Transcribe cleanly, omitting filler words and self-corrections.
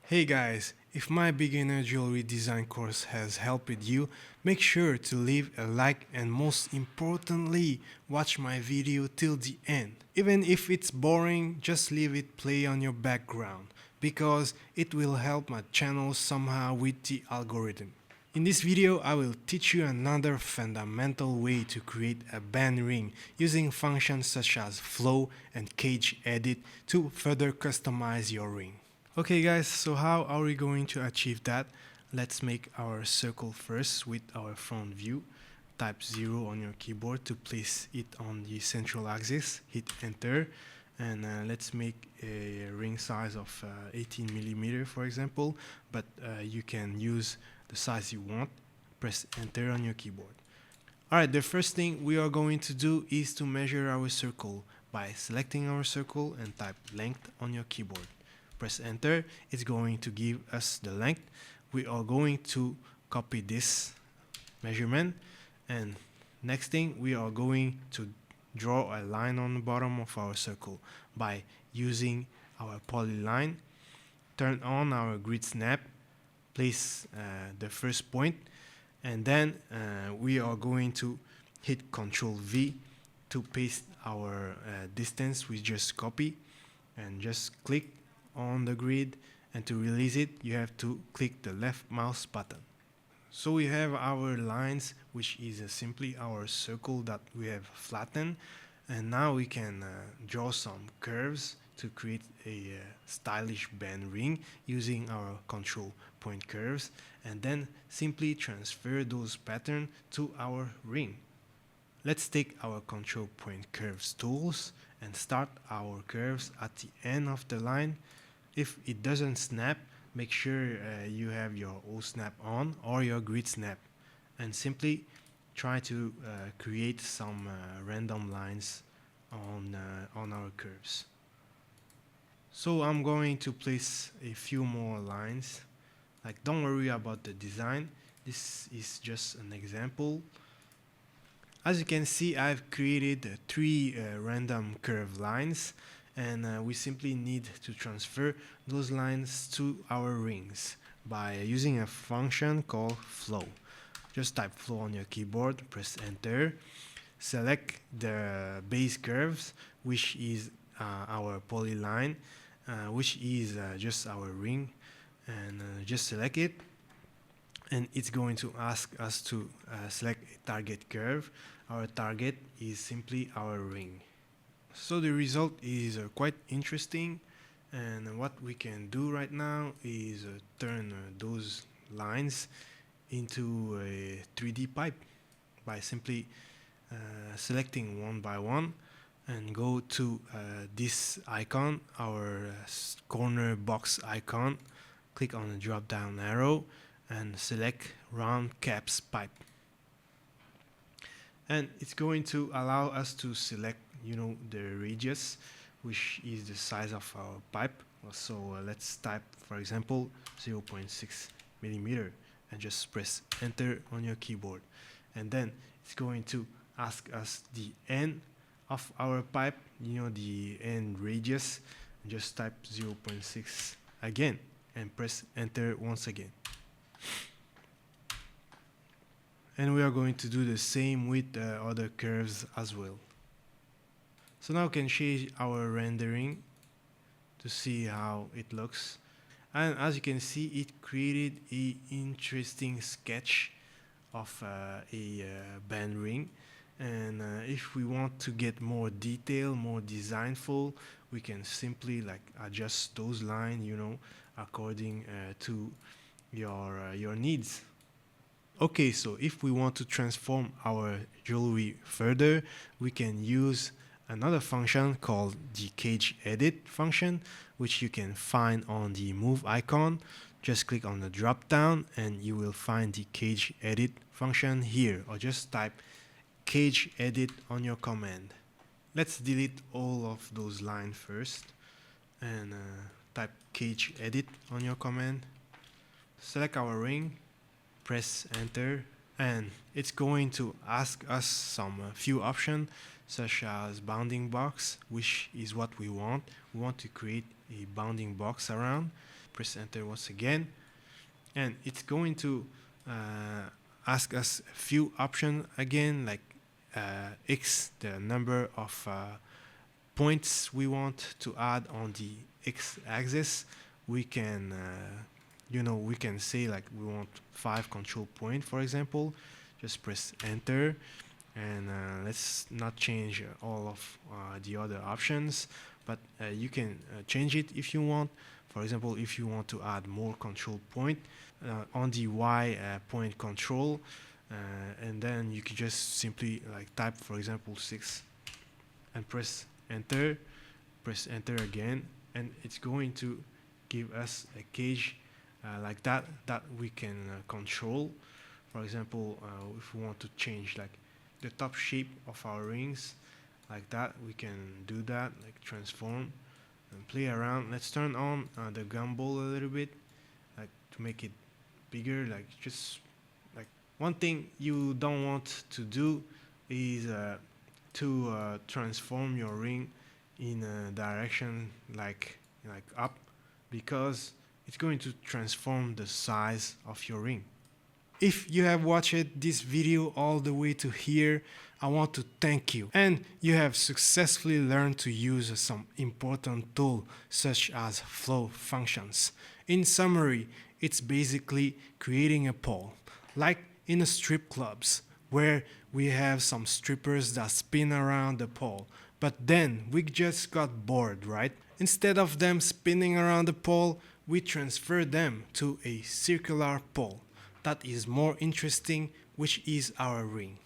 Hey guys, if my beginner jewelry design course has helped you, make sure to leave a like and most importantly, watch my video till the end. Even if it's boring, just leave it play on your background because it will help my channel somehow with the algorithm. In this video, I will teach you another fundamental way to create a band ring using functions such as flow and CageEdit to further customize your ring. Okay guys, so how are we going to achieve that? Let's make our circle first with our front view. Type 0 on your keyboard to place it on the central axis. Hit enter and let's make a ring size of 18 millimeter for example, but you can use the size you want. Press enter on your keyboard. Alright, the first thing we are going to do is to measure our circle by selecting our circle and type length on your keyboard. Press enter, it's going to give us the length. We are going to copy this measurement, and next thing we are going to draw a line on the bottom of our circle by using our polyline. Turn on our grid snap, place the first point, and then we are going to hit Ctrl V to paste our distance we just copy, and just click on the grid, and to release it you have to click the left mouse button. So we have our lines, which is simply our circle that we have flattened, and now we can draw some curves to create a stylish band ring using our control point curves, and then simply transfer those patterns to our ring. Let's take our control point curves tools and start our curves at the end of the line. If it doesn't snap, make sure you have your O snap on or your grid snap, and simply try to create some random lines on our curves. So I'm going to place a few more lines. Like, don't worry about the design, this is just an example. As you can see, I've created three random curve lines, and we simply need to transfer those lines to our rings by using a function called flow. Just type flow on your keyboard, press enter, select the base curves, which is our polyline, which is just our ring, and just select it, and it's going to ask us to select a target curve. Our target is simply our ring. So the result is quite interesting, and what we can do right now is turn those lines into a 3D pipe by simply selecting one by one and go to this icon, our corner box icon, click on the drop down arrow and select round caps pipe, and it's going to allow us to select the radius, which is the size of our pipe. So let's type, for example, 0.6 millimeter, and just press enter on your keyboard, and then it's going to ask us the end of our pipe, the end radius, and just type 0.6 again and press enter once again. And we are going to do the same with other curves as well. So now we can change our rendering to see how it looks, and as you can see, it created a interesting sketch of a band ring. And if we want to get more detail, more designful, we can simply adjust those lines according to your needs. Okay, so if we want to transform our jewelry further, we can use another function called the CageEdit function, which you can find on the move icon. Just click on the drop down and you will find the CageEdit function here, or just type CageEdit on your command. Let's delete all of those lines first, and type CageEdit on your command. Select our ring, press enter, and it's going to ask us some few options such as bounding box, which is what we want. We want to create a bounding box around. press enter once again, and it's going to ask us a few options again, like x, the number of points we want to add on the x-axis. We can we can say like we want 5 control point, for example. Just press enter, and let's not change all of the other options, but you can change it if you want. For example, if you want to add more control point on the y point control, and then you can just simply like type, for example, 6 and press enter again, and it's going to give us a cage like that we can control. For example, if we want to change like the top shape of our rings like that, we can do that, like transform and play around. Let's turn on the gumball a little bit, like to make it bigger. Like just like one thing you don't want to do is to transform your ring in a direction like up, because it's going to transform the size of your ring. If you have watched this video all the way to here, I want to thank you, and you have successfully learned to use some important tools such as flow functions. In summary, it's basically creating a pole, like in a strip clubs, where we have some strippers that spin around the pole. But then we just got bored, right? Instead of them spinning around the pole, we transfer them to a circular pole that is more interesting, which is our ring.